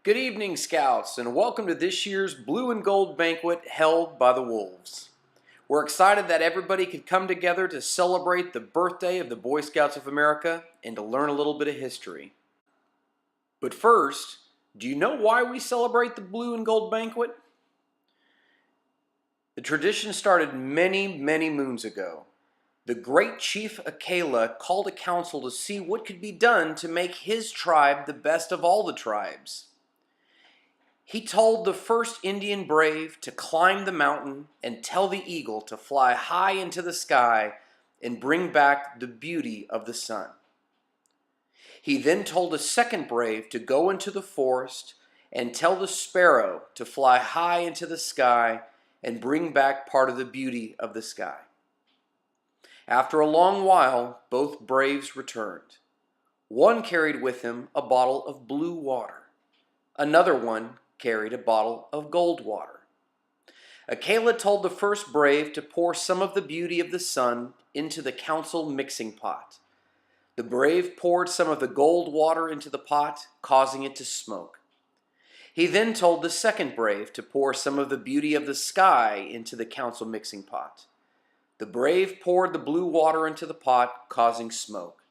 Good evening, Scouts, and welcome to this year's Blue and Gold Banquet held by the Wolves. We're excited that everybody could come together to celebrate the birthday of the Boy Scouts of America and to learn a little bit of history. But first, do you know why we celebrate the Blue and Gold Banquet? The tradition started many, many moons ago. The great chief Akela called a council to see what could be done to make his tribe the best of all the tribes. He told the first Indian brave to climb the mountain and tell the eagle to fly high into the sky and bring back the beauty of the sun. He then told a second brave to go into the forest and tell the sparrow to fly high into the sky and bring back part of the beauty of the sky. After a long while, both braves returned. One carried with him a bottle of blue water. Another one carried a bottle of gold water. Akela told the first brave to pour some of the beauty of the sun into the council mixing pot. The brave poured some of the gold water into the pot, causing it to smoke. He then told the second brave to pour some of the beauty of the sky into the council mixing pot. The brave poured the blue water into the pot, causing smoke.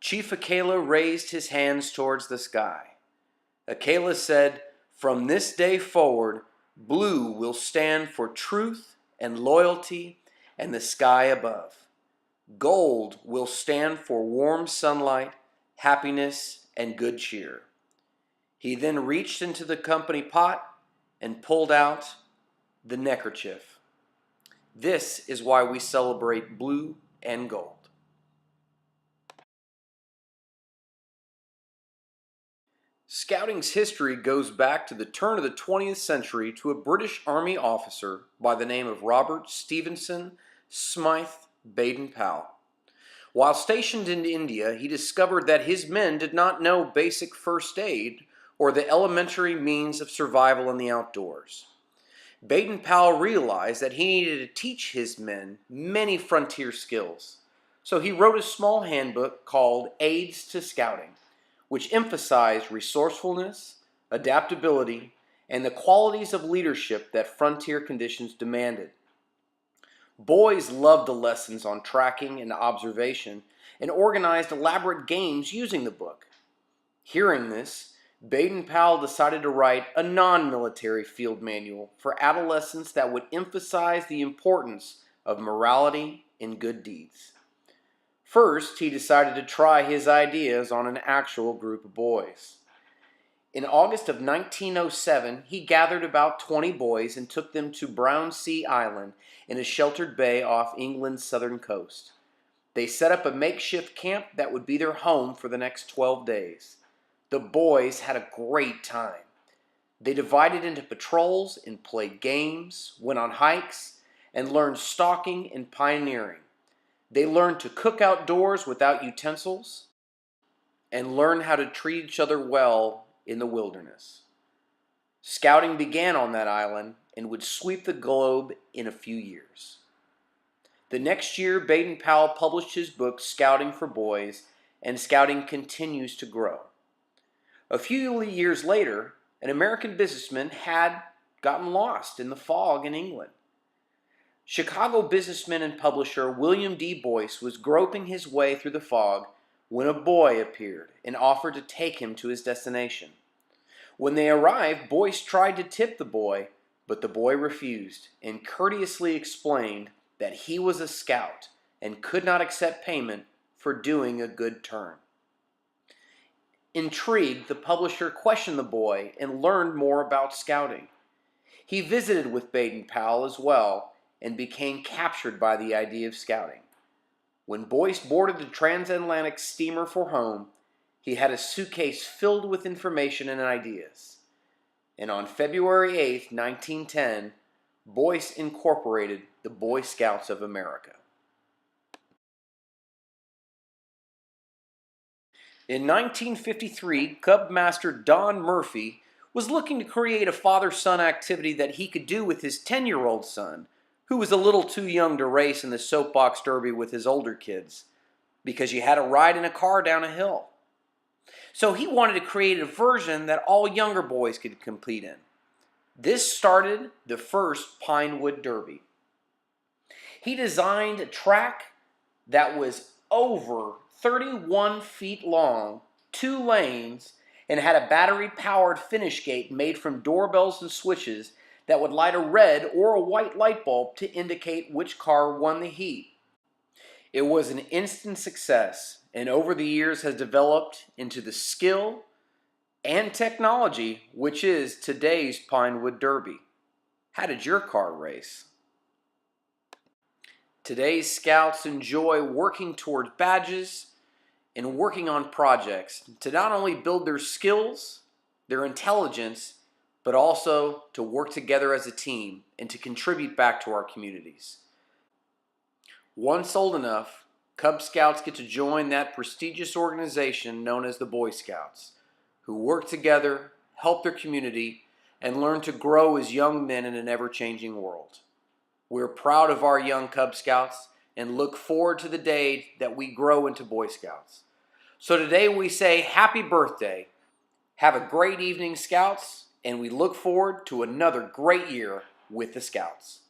Chief Akela raised his hands towards the sky. Akela said, "From this day forward, blue will stand for truth and loyalty and the sky above. Gold will stand for warm sunlight, happiness, and good cheer." He then reached into the company pot and pulled out the neckerchief. This is why we celebrate blue and gold. Scouting's history goes back to the turn of the 20th century to a British Army officer by the name of Robert Stevenson Smythe Baden-Powell. While stationed in India, he discovered that his men did not know basic first aid or the elementary means of survival in the outdoors. Baden-Powell realized that he needed to teach his men many frontier skills, so he wrote a small handbook called Aids to Scouting, which emphasized resourcefulness, adaptability, and the qualities of leadership that frontier conditions demanded. Boys loved the lessons on tracking and observation and organized elaborate games using the book. Hearing this, Baden-Powell decided to write a non-military field manual for adolescents that would emphasize the importance of morality and good deeds. First, he decided to try his ideas on an actual group of boys. In August of 1907, he gathered about 20 boys and took them to Brownsea Island in a sheltered bay off England's southern coast. They set up a makeshift camp that would be their home for the next 12 days. The boys had a great time. They divided into patrols and played games, went on hikes, and learned stalking and pioneering. They learned to cook outdoors without utensils and learned how to treat each other well in the wilderness. Scouting began on that island and would sweep the globe in a few years. The next year, Baden-Powell published his book, Scouting for Boys, and scouting continues to grow. A few years later, an American businessman had gotten lost in the fog in England. Chicago businessman and publisher William D. Boyce was groping his way through the fog when a boy appeared and offered to take him to his destination. When they arrived, Boyce tried to tip the boy, but the boy refused and courteously explained that he was a scout and could not accept payment for doing a good turn. Intrigued, the publisher questioned the boy and learned more about scouting. He visited with Baden-Powell as well and became captured by the idea of scouting. When Boyce boarded the transatlantic steamer for home, he had a suitcase filled with information and ideas. And on February 8, 1910, Boyce incorporated the Boy Scouts of America. In 1953, Cub Master Don Murphy was looking to create a father-son activity that he could do with his 10-year-old son, who was a little too young to race in the soapbox derby with his older kids, because you had to ride in a car down a hill. So he wanted to create a version that all younger boys could compete in. This started the first Pinewood Derby. He designed a track that was over 31 feet long, 2 lanes, and had a battery-powered finish gate made from doorbells and switches that would light a red or a white light bulb to indicate which car won the heat. It was an instant success, and over the years has developed into the skill and technology which is today's Pinewood Derby. How did your car race? Today's Scouts enjoy working toward badges and working on projects to not only build their skills, their intelligence, but also to work together as a team and to contribute back to our communities. Once old enough, Cub Scouts get to join that prestigious organization known as the Boy Scouts, who work together, help their community, and learn to grow as young men in an ever-changing world. We're proud of our young Cub Scouts and look forward to the day that we grow into Boy Scouts. So today we say happy birthday. Have a great evening, Scouts, and we look forward to another great year with the Scouts.